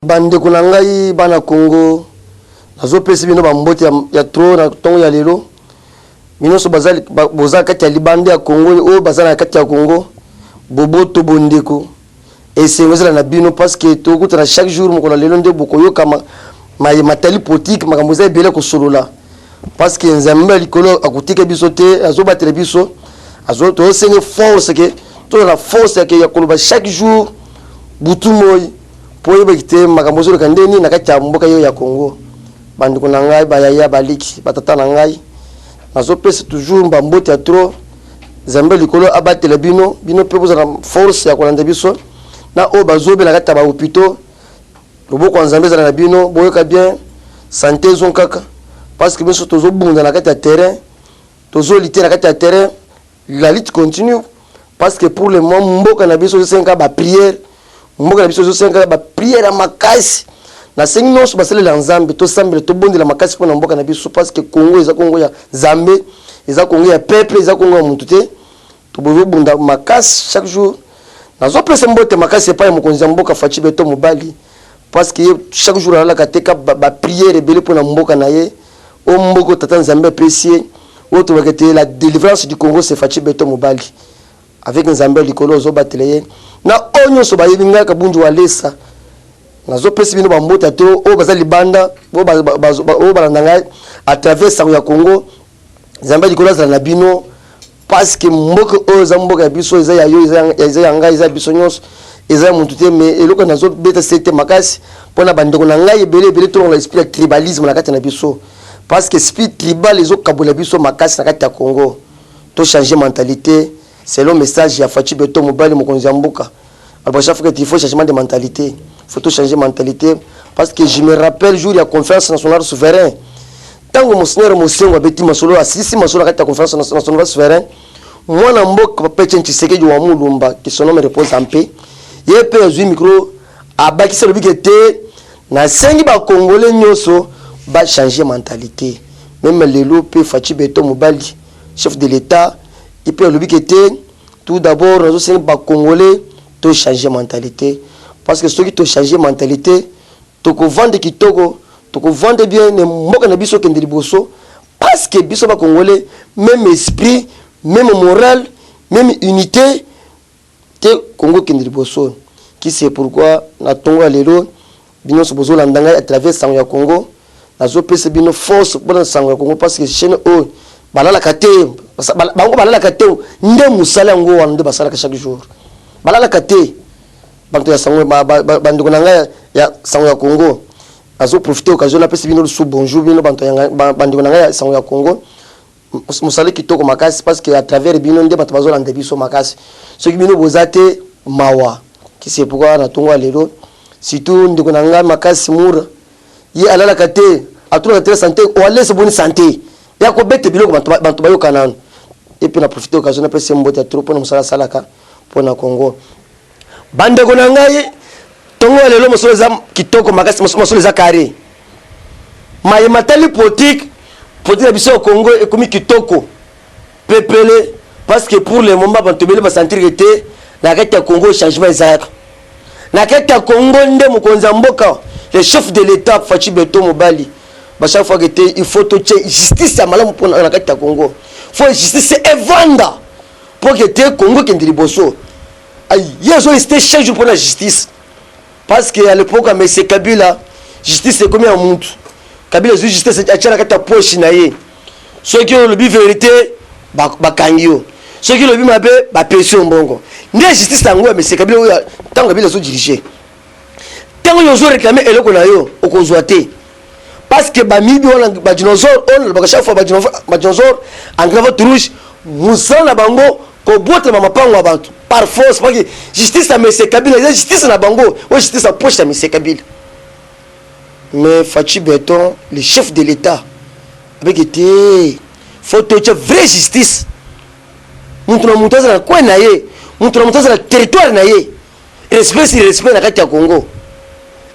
Bande kunangai bana Congo nazo pesi bino ba mbote ya tro na tongo ya lelo bino so bazali boza kati ya libande ya Congo o bazana kati ya Congo boboto bondeko esengozela na bino parce que to kutana chaque jour moko na lelo nde bokoyo kama matali politique makambo za ebele ko solola parce que nzambe likolo akutika biso te azo batela biso azo to senge force que to la force que ya koloba chaque jour butu moyi po yeba kite makambo zo kandeni na kati ya mboka yo ya Congo bandi kuna ngai bayaya baliki batata na ngai nazo pesa toujours mbambote ya trop nzambe likolo abatela bino pe boza na force ya kolanda biso na o bazobe na kati ya ba hôpitaux loboko nzambe zala na bino boyoka bien santé zonkaka parce que biso tozo bunda na kati ya terrain tozo liter na kati ya terrain la lutte continue parce que pour le moment mboka na biso senga ba prière mboka na biso senga ba prière à makasi na sengi nyonso basalela nzambe to sambela to bondela makasi pona mboka na biso parce que Congo eza Congo ya Nzambe eza Congo ya peuple eza Congo ya muntu te to bozo bunda makasi chaque jour nazo pesa mbote makasi pa ya mokonzi mboka Fachi Beto Mobali parce que chaque jour ala kateka ba prière ebele pona mboka na ye o mboko tata Nzambe apprécié o to bakete la délivrance du Congo c'est Fachi Beto Mobali avec Nzambe likolo zo batele na onyo so bayebinga ka bunju walesa nazo pesi bino ba mbota te o bazali banda o balanda à travers sango ya Congo Nzambe likolo za na bino parce que mboko o za mboka ya biso eza ya yo eza ya ngai eza biso nyos eza muntu te mais eloko nazo beta sete makasi pona bandeko na ngai ebele to la esprit de tribalisme na kati na biso parce que esprit tribal ezo kabola biso makasi na kati ya Congo to changer mentalité c'est le message ya Fachi Beto Mobali mokonzi ya mboka alors chaque fois qu'il faut changement de mentalité il faut tout changer mentalité parce que je me rappelle jour ya conférence nationale souverain tango monseigneur Mosengo abeti masolo asisi masolo kati ya conférence nationale souverain mwana mboka Peche Ntshisekedi wa Mulumba qui son nom repose en paix yepe azui micro abakisa lobiki te na sengi ba congolais nyoso ba changer mentalité même lelo pe Fachi Beto Mobali chef de l'état il peut lobiki te tout d'abord nous sengi ba congolais to changer mentalité parce que ceux qui to changer mentalité to ko vendre kitoko to ko vendre bien ne mboka na biso kendeli boso parce que biso ba congolais même esprit même moral même unité te Congo kendeli boso qui c'est pourquoi na tongo lelo bino so bozo landanga à travers sango ya Congo nazo pese bino force pour sango ya Congo parce que chaîne o balala kate bango balala kate nde musala ngo wande basala chaque jour balala kate bantu ya sango bandeko nanga ya sango ya Congo azo profiter occasion na pese bino sous bonjour bino bantu ya bandeko nanga ya sango ya Congo musala kitoko makasi parce que à travers bino nde bato bazo landa biso makasi ce qui bino bozate mawa qui c'est pourquoi na tongo lelo surtout ndeko nanga makasi mura ye alala kate atuna très santé o laisse bonne santé ya ko bete biloko bantu bayo kanana et puis na profiter occasion na pese mbote trop pour musala salaka pour na Congo bande ko nangai tongo lelo mosolo za kitoko makasi mosolo za carré maye matali politique na biso au Congo ekomi kitoko pepele parce que pour le moment bantu bele ba sentir que na kati ya Congo changement ezaka na kati ya Congo nde mokonzi mboka le chef de l'état Fachi Beto Mobali ba chaque fois que il faut to justice ya malamu pour na kati ya Congo faut justice evanda pour que te Congo kendeli boso ay yezo était chaque jour pour la justice parce que à l'époque mais c'est Kabila justice est comme un monde Kabila justice a tchana kata poche na ye ceux qui ont le vérité ba kangio ceux qui le mabe ba pression bongo ne justice tango mais c'est Kabila tango Kabila so diriger tango yo zo réclamer eloko na yo okozwate parce que ba mibi on ba dinosaure on ba chaque fois ba dinosaure en grave rouge musala bango ko bote mama pango abantu par force parce que justice mais c'est Kabila justice na bango ou justice à poche mais c'est Kabila mais Fachi Beto le chef de l'état avec été faut te vraie justice muntu na kwa na ye muntu na territoire na ye respect na kati ya Congo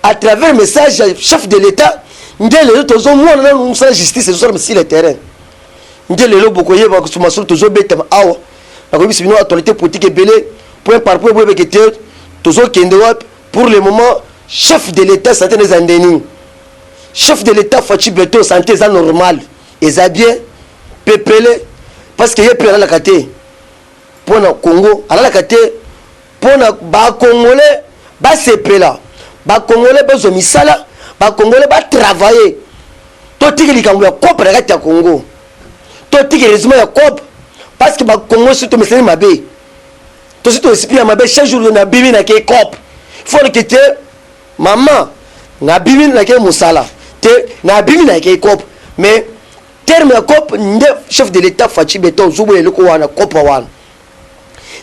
à travers message chef de l'état ndele les autres ont moins na justice sur le terrain ndele le bokoye ba kusuma sur tozo beta awa na ko bisino autorité politique belé point par point boye que tozo kende pour le moment chef de l'état santé des andeni chef de l'état Fachi Beto santé ça normal et ça bien pepele parce que yé pe la kate pour na Congo ala la kate pour na ba congolais ba sepela ba congolais ba zo misala ba congolais ba travailler to tiki likambo ya kopra kati ya Congo to tiki résumé ya cop parce que ba Congo surtout meseni mabe to surtout esprit ya mabe chaque jour na bibi na ke cop faut que te maman na bibi na ke musala te na bibi na ke cop mais terme ya cop nde chef de l'état Fachi Beto zubo eloko wana cop wana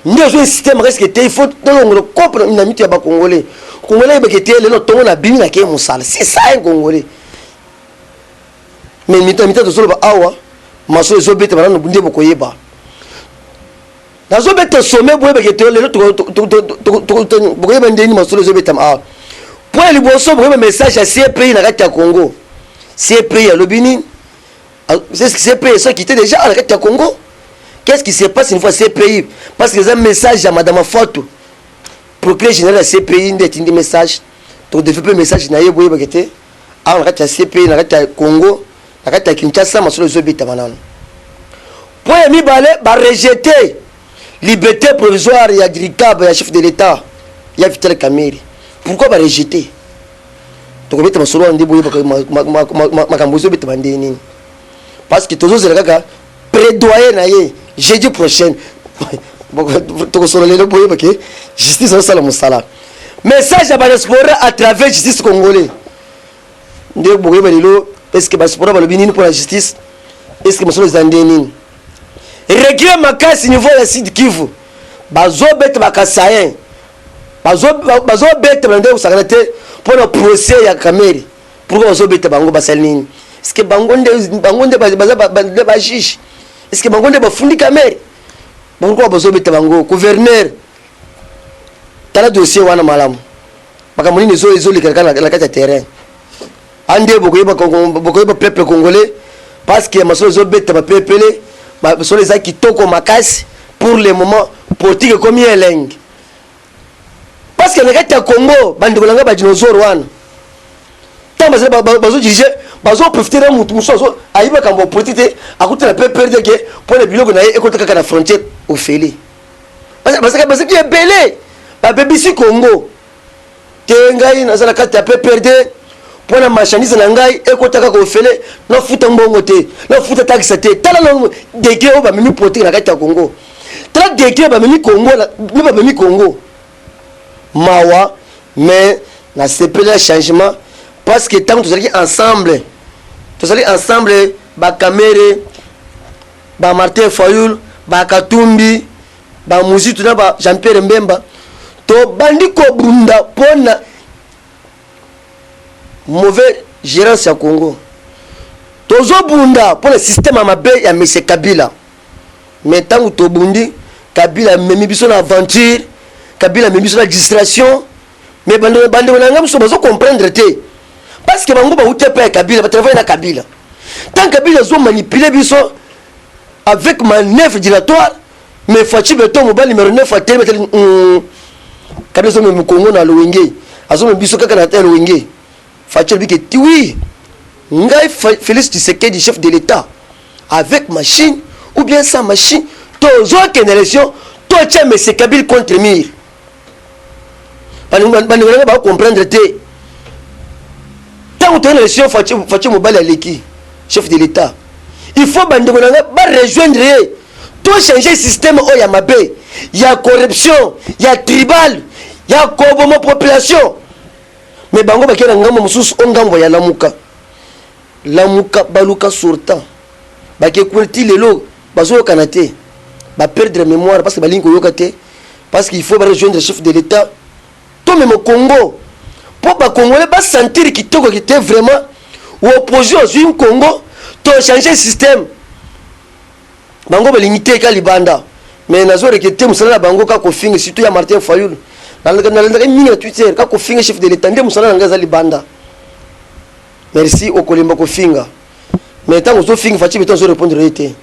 nde zo système reste que te il faut donc le cop na mitu ya ba congolais congolais ba ke te lelo tongo na bibi na ke musala c'est ça un congolais mais mita to solo ba awa maso zo beta bana nde bokoyeba nazo beta sommet boye ba ke te lelo to bokoyeba ndeni maso zo beta awa pour liboso bokoyeba message à CPI na kati ya Congo CPI ya lobini c'est ce qui s'est payé, ça qui était déjà à la tête Congo. Qu'est-ce qui se passe une fois CPI? Parce que j'ai un message à Madame Fatou. Procureur général de CPI, un message. Donc, de faire un message, il y a un message. Ah, on a la CPI, on a la Congo, on a la Kinshasa, on a la Zobita. Pour y aller, rejeter liberté provisoire, il y a Gricab, il y a chef de l'État, il y a Vital Kameri. Pourquoi rejeter? Donc, on va rejeter. Parce que tous les gars prédoyer naïe jeudi prochain donc sur le boye parce que justice au salam sala message à diaspora à travers justice congolais ndé boye balilo est-ce que diaspora balobini pour la justice est-ce que monsieur les andeni régler makasi niveau ya Sud Kivu bazo bête bakasayen bazo bête bande usakanate pour le procès ya Kameri pourquoi bazo bête bango basalini. Est-ce que bangonde ba juge est-ce que bangonde ba fundi Kameri pourquoi bazo beta bango gouverneur tala dossier wana malamu makamoni nezo likaka la kati ya terrain ande bokoyeba peuple congolais parce que maso zo beta ba pepele ba so les qui toko makasi pour le moment politique comme yeleng parce que la kati ya Congo bandiko langa ba dinosaure wana tamba bazo diriger bazo profiter na mutu muso ayiba kambo politique akuta na perdre que pour les biloko na écoute kaka na frontière au félé parce que est belé ba BBC Congo tengai na zala kata perdre pour na marchandise na ngai écoute kaka au félé na futa mbongo te na futa taxe te tala no décret o ba mimi politique na kata Congo tala décret ba mimi Congo ni ba mimi Congo mawa mais na sepela changement parce que tant que nous allons ensemble ba Kamere ba Martin Fayulu ba Katumbi ba Muzitu na ba Jean-Pierre Mbemba to bandiko brunda pona mauvais gérance ya Congo tozo bunda pour le système amabe ya M. Kabila mais tant que to bundi Kabila memi biso na aventure Kabila memi biso na distraction mais bande na ngam so bazo comprendre te parce que bango ba utepa Kabila ba travailler na Kabila tant Kabila zo manipuler biso avec manœuvre dilatoire mais Fachi Beto mobile numéro 9 a tellement Kabila zo me Congo na Luwenge azo me biso kaka na terre Luwenge Fachi bi que oui ngai Félix Tshisekedi chef de l'état avec machine ou bien sans machine tozo que élection to tient M. Kabila contre mur bango ba comprendre te tant que tu es Fachi Mobile Aleki, chef de l'État, il faut rejoindre, tout changer le système où il y a mabé, il y a corruption, il y a tribal, il y a kobomo population. Mais bango ba kena ngamba mususu ongambo ya lamuka baluka sortant. Ba ke kwelti lelo bazo kanate, ba perdre mémoire parce que balingo yokate parce qu'il faut rejoindre le chef de l'État. Tout même au Congo pour les Congolais sentir qu'ils étaient vraiment opposés au Congo, to changer le système. Bango limité ka libanda. Mais nazo rekete musala bango ka kofinga surtout ya Martin Fayulu. Dans le mini Twitter ka kofinga chef de l'État ndé musala ngaza libanda. Merci au kolimba kofinga. Mais tant que finga Fachi Beto zo répondre été.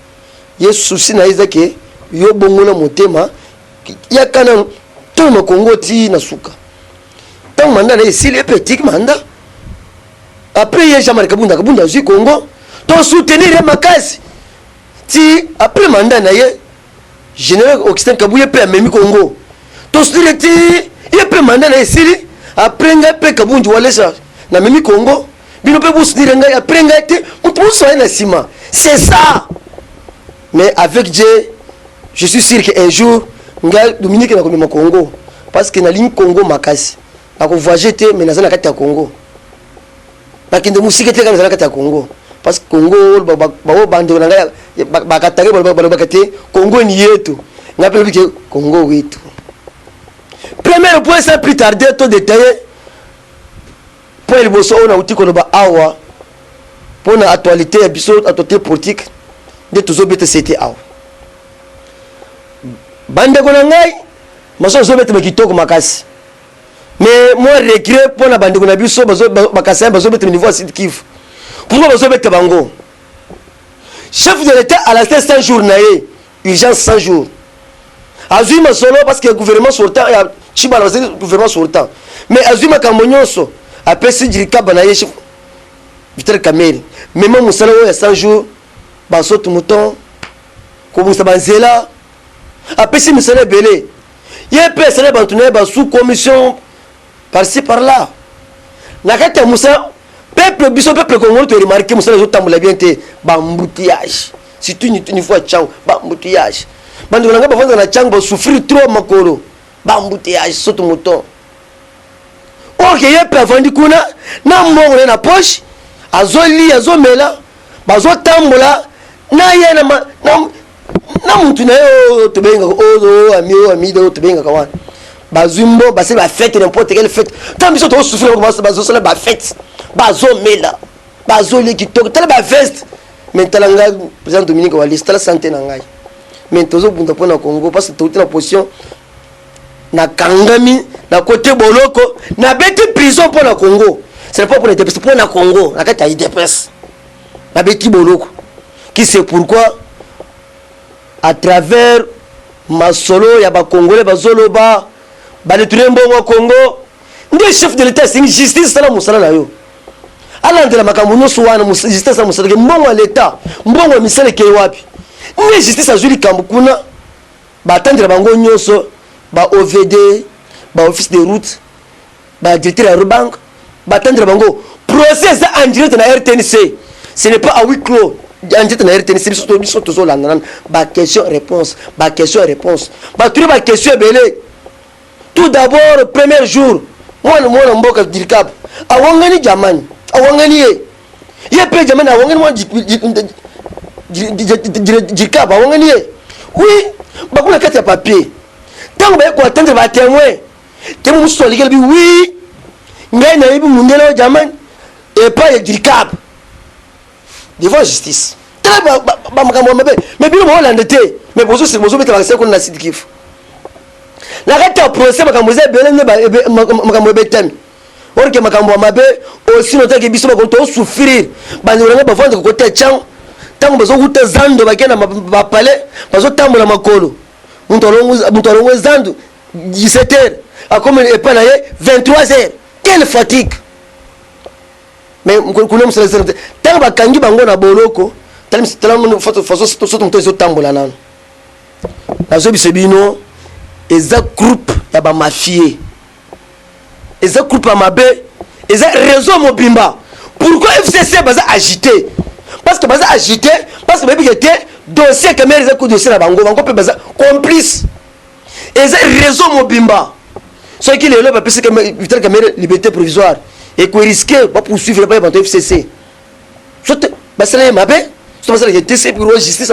Ye souci na izake yo bongo na motema ya kana to na Congo ti na suka. tant mandat na ici les petits mandat après il y a jamais kabunda au Congo to soutenir makasi ti après mandat na ye général Augustin Kabuye pe amemi Congo to soutenir ti il peut mandat na ici après nga pe kabundi wale ça na memi Congo bino pe soutenir nga après nga te on soit na sima c'est ça mais avec Dieu je suis sûr qu'un jour nga Dominique na komema Congo parce que na ligne Congo makasi na ko voyager te mais na kati ya Congo na kinde musique te na kati ya Congo parce que Congo ba bando na ba katare ba kati Congo ni yetu nga pe que Congo wetu. Premier point sans plus tarder to détailler pour le bosso on a outil ko ba awa pour na actualité épisode actualité politique de tous obete c'était awa bande ko na ngai maso zo bete makitoko makasi mais moi regret pour la bande ko na biso bazo bakasa bazo bete niveau Sud Kivu pourquoi bazo bete bango chef de l'état à la 100 jours naé urgence 100 jours azui masolo parce que le gouvernement sortant ya chibala le gouvernement sortant mais azui makambonyoso après si dirika banaye chef Vital Kamerhe même musala ya 100 jours baso tout mouton ko busa banzela après si musala belé yé peut sala bantuné ba sous commission par-ci par-là na kata musa peuple biso peuple congolais to remarquer musala zo tambola bien te ba embouteillage surtout une fois tchang ba embouteillage bandi nga ba vanda na tchang ba souffrir trop makolo ba embouteillage soto mouton OK yé peut vandi kuna na mbongo na poche azoli azomela bazo tambola na ye na muntu na yo to benga ami do to benga kawan bazumbo base ba fête n'importe quelle fête tant biso to souffrir bazo sala ba fête bazo mela bazo le kitoko tala ba veste maintenant nga président Dominique Wali tala santé na ngai mais tozo bunda pona Congo parce que to na position na kangami na côté boloko na beti prison pona Congo c'est pas pour les dépenses pour na Congo na kata dépenses na beti boloko qui c'est pourquoi à travers ma solo ya ba congolais bazoloba ba détruire mbongo Congo ndi chef de l'état c'est justice sala musala na yo ala ndela makambo nyonso wana justice sala musala ke mbongo l'état mbongo misale ke wapi ndi justice azuli kambu kuna ba tendre bango nyonso ba OVD ba office de route ba directeur de banque ba tendre bango procès en direct na RTNC ce n'est pas à huis clos anjete na RTNC biso toujours là ba question réponse ba question réponse ba trouver ba question belé tout d'abord premier jour moi mboka dirikap awangani jamani awangani ye pe jamani awangani moi dirikap awangani oui ba kuna kati ya papier tant ba ko attendre ba témoin te mu so ligel bi oui ngai na ibi mundelo jamani et pas dirikap devant justice tala ba makambo mabe mais bino mo landete mais bozo beta ba sekon na Sud Kivu la reta procès makambo za belene ba makambo betami orke makambo mabe aussi notaki biso ba konto souffrir ba ndolanga ba vendre côté tchang tango bazo kuta zando ba kena ba palais bazo tambola makolo muntolongo zando 17h a comme et pas 23h quelle fatigue mais kuna musala tango bakangi bango na boloko tala façon soto mto zo tambola nano nazo bisebino eza groupe ya ba mafie eza groupe ya mabe eza réseau mobimba pourquoi FCC baza agité parce que baby était dossier caméra eza ko dossier na bango pe baza complice eza réseau mobimba ce qui le ba pese Vital Kamerhe liberté provisoire et qu'on risquait pas poursuivre pas le FCC. Soit basala mabe, soit basala TC pour justice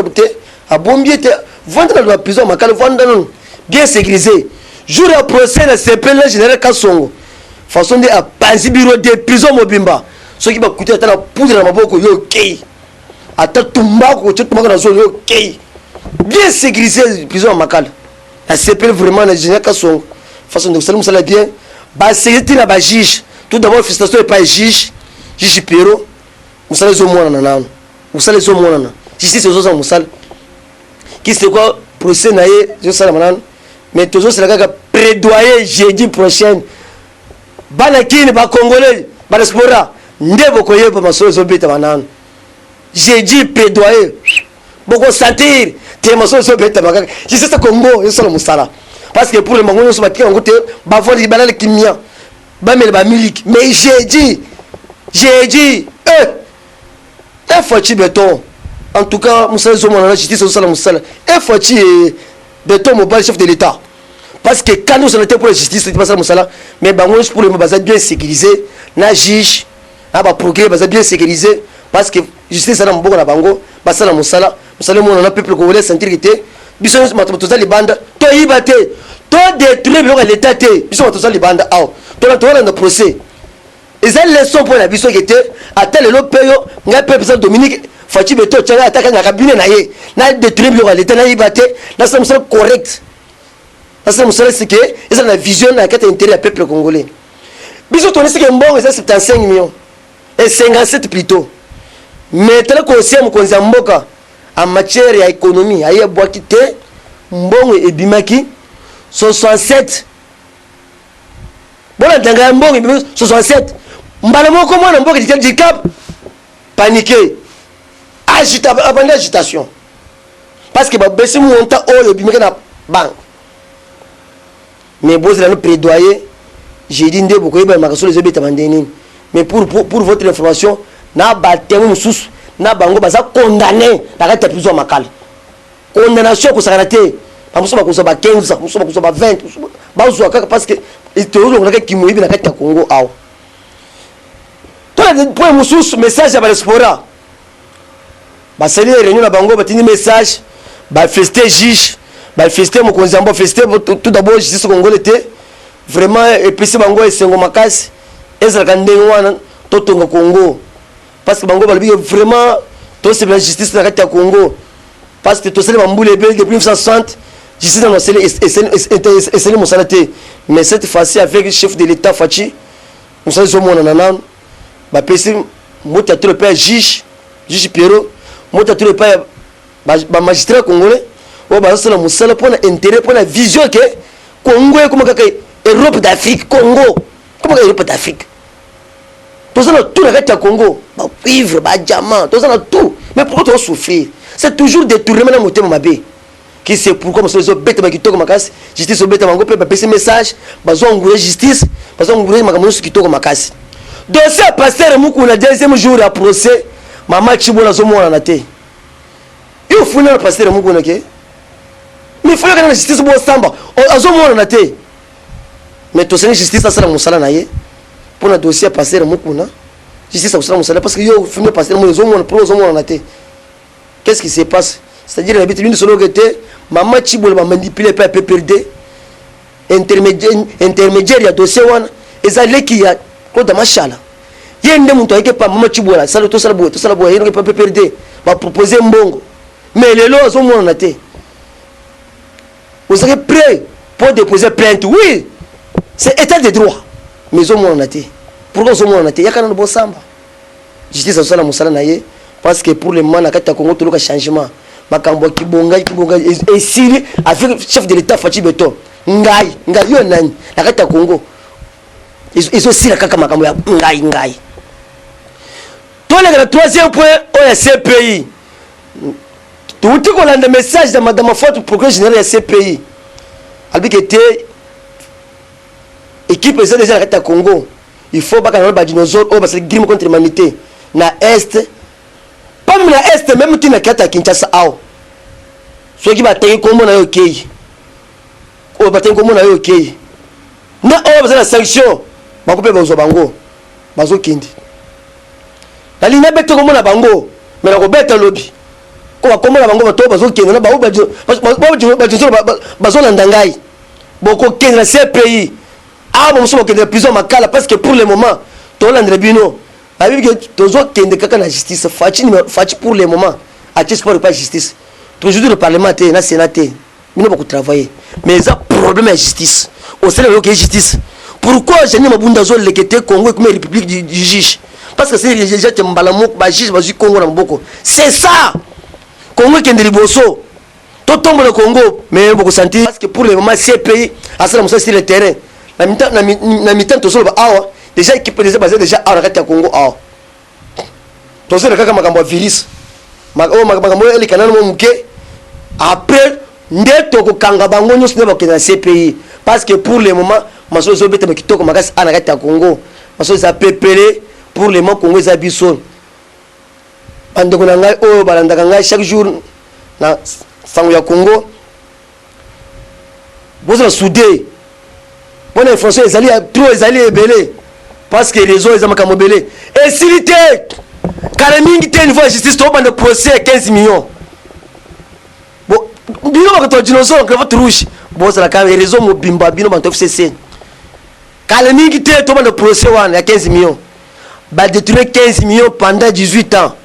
à bombier vendre dans la prison makala vendre bien sécurisé. Jour à procès le CPL général Kasongo. Façon de panzi bureau de prison mobimba. Ce qui va coûter à la poudre dans maboko yo OK. Ata tumba ko tumba na zone yo OK. Bien sécurisé prison makala. La CPL vraiment le général Kasongo. Façon de salut ça bien. Ba sécurité na ba juge. Tout d'abord, félicitations et pas juge Pero. Vous savez, vous savez, justice, vous savez, qui c'est quoi, procès, mais toujours, c'est la plaidoyer jeudi prochain. bana kini ba congolais ba diaspora ndebo koyeba masolo zobeta banana. J'ai dit plaidoyer beaucoup sentir te masolo zobeta bakaka. Je sais ça Congo yo solo musala parce que pour le mango so batika ngote ba voli banana kimia ba mele ba miliki mais j'ai dit il faut que béton en tout cas musala zo mona justice so sala musala il faut que béton mobile chef de l'état. Parce que quand nous sommes pour la justice, c'est pas ça, mais pour les mots bien sécurisé, na juge, na ba progrès bien sécurisé, parce que justice ça na mboko na bango, ba ça na musala, musala mon na peuple congolais sentir que té, biso tout ça les bandes, to yibate, to détruire l'état té, biso tout ça les bandes aw, to na dans procès. Et ça leçon pour la biso qui était à tel le payo, nga peuple ça Dominique Fachi beto tchanga attaque na cabinet na ye, na détruire l'état na yibate, na ça musala correct. Parce que c'est que ils ont la vision dans laquelle intérêt du peuple congolais. Bisous on sait que bon c'est 75 millions et 57 plutôt. Mais tant qu'on sait mon konzamboka en matière d'économie, il y a bois quitté mbongo et bimaki 67. Bon la danga mbongo 67. Mbala moko mwana mbongo dit cap paniqué. Agitation. Parce que ba besi monta o bimaki na banque. Mais vous allez plaidoyer, j'ai dit que vous avez mais pour votre information, na batemu sous na bango baza condamné na kata prison makala. Condamnation ko sakaraté, ba muso ba ko ba 15, muso ba ko ba 20, ba zo kaka parce que il te olo ngaka kimoyibi na kata Congo aw. Toi pour mususu message ya ba diaspora. Ba sali réunion na bango batini message, ba fester juge bah festé mon konzambo festé tout d'abord justice congolais était vraiment et puis c'est bango et sengo makasi ezra kandengwana totonga Congo parce que bango balobi vraiment to c'est la justice na kati ya Congo parce que to c'est bambule depuis 1960 justice na c'est le mosalate mais cette fois-ci avec le chef de l'état Fachi on sait zo mona nanan ba pesi mota to le père juge Pierrot mota to le père ba magistrat congolais o ba sala musala pour intérêt pour la vision que Congo est comme Europe d'Afrique Congo comme Europe d'Afrique tout ça tout le reste à Congo ba vivre ba diamant tout ça tout mais pourquoi tu souffrir c'est toujours détournement dans mon thème mabé qui c'est pourquoi moi so bête ba kitoko makasi justice so bête bango pe ba pese message ba zo ngure justice ba zo ngure makamusu kitoko makasi dossier pasteur muku na deuxième jour à procès mama chibola zo mona na te il faut na pasteur muku na ke mais il faut que la justice soit samba azo mona na te mais to c'est justice ça sera musala na ye pour le dossier passer mukuna justice ça sera musala parce que yo filmer passer mo zo mona pour zo mona na te qu'est-ce qui se passe c'est-à-dire la bête solo que te maman chibola ba manipuler pas PPRD intermédiaire ya dossier wana ezali ki ya ko da mashala yende muntu ayike pa maman chibola sala to sala bo yende pa PPRD ba proposer mbongo mais lelo zo mona na te. Vous serez prêt pour déposer plainte. Oui, c'est état de droit. Mais au moins on a été. Pourquoi au moins on a été? Il y a quand même un bon samba. Justice à la musala naye parce que pour le moment na kata Congo tout le changement. Makambo kibonga et Syrie avec chef de l'état Fachi Beton. Ngai yo nani na kata Congo. Ils aussi la kaka makambo ya ngai. Toi le troisième point au CPI. Tout ce qu'on a des messages de madame Fatou pour que général CPI. Albi qui était équipe présidente déjà à Congo. Il faut pas qu'on ait des dinosaures parce que crime contre l'humanité. Na est, pas même na est, même qui n'a qu'à Kinshasa ao. Ceux qui battent comme on a ok. On battent comme on a ok. Na on besoin de sanction. Ba couper bazo bango. Bazo kindi. La ligne bête comme on a bango. Mais la bête lobby. Comment la bango bato bazo kindi na ba bazo landangai. Boko kindi na CPI. Ah bon so kindi prison makala parce que pour le moment to landre bino. La Bible que tozo kindi kaka na justice fachi pour le moment. A titre pour pas justice. Toujours le parlement té na sénat té. Mino beaucoup travailler. Mais ça problème de justice. Au sein de la justice. Pourquoi je n'ai pas bunda zo lekete Congo comme république du juge? Parce que c'est les juges qui mbalamok ba juge ba Congo na mboko. C'est ça. Congo qui est liboso. Tout tombe le Congo mais beaucoup sentir parce que pour le moment ces pays à ça sur le terrain. na mitan tosoloba awa déjà équipe déjà basée déjà awa na kati ya Congo awa tosoloba kaka makambo ya virus makambo elekana mo muke après nde tokokanga bango nyonso nde bakenda na CPI parce que pour le moment maso ezobeta kitoko makasi ana kati ya Congo maso eza pepele pour le moment Congo eza biso bandeko na ngai oyo balandaka ngai chaque jour na sango ya Congo bozala soudé bonne information ezali trop ezali ebele parce que les autres ezamaka mobele et s'il était kala mingi te niveau de justice to bande procès 15 millions bon bino ba to dinosaure que votre rouge bozala ka réseau mobimba bino ba to FCC kala mingi te to bande procès wana ya 15 millions ba détruire 15 millions pendant 18 ans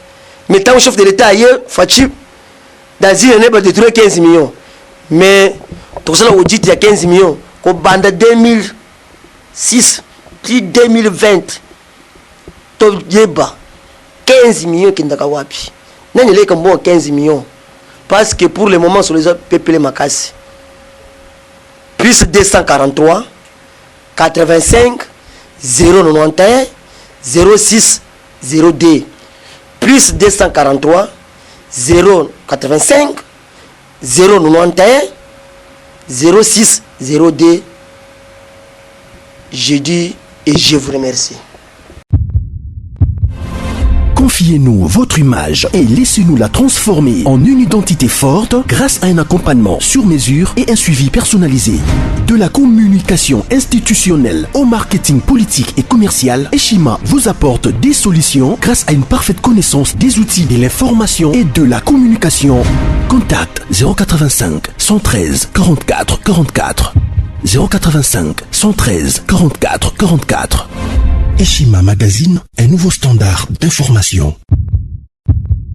mais tant chef de l'état ailleurs Fachi d'Asie ne ba détruire 15 millions mais tout ça audit il y a 15 millions ko banda 2006 puis 2020 to yeba 15 millions qui ndaka wapi nani leka mbo 15 millions parce que pour le moment sur les peuple makasi plus 243 85 091 06 02 plus 243 085 091 06 02. Je dis et je vous remercie. Confiez-nous votre image et laissez-nous la transformer en une identité forte grâce à un accompagnement sur mesure et un suivi personnalisé. De la communication institutionnelle au marketing politique et commercial, Eshima vous apporte des solutions grâce à une parfaite connaissance des outils de l'information et de la communication. Contact 085 113 44 44 085 113 44 44. Eshima Magazine, un nouveau standard d'information.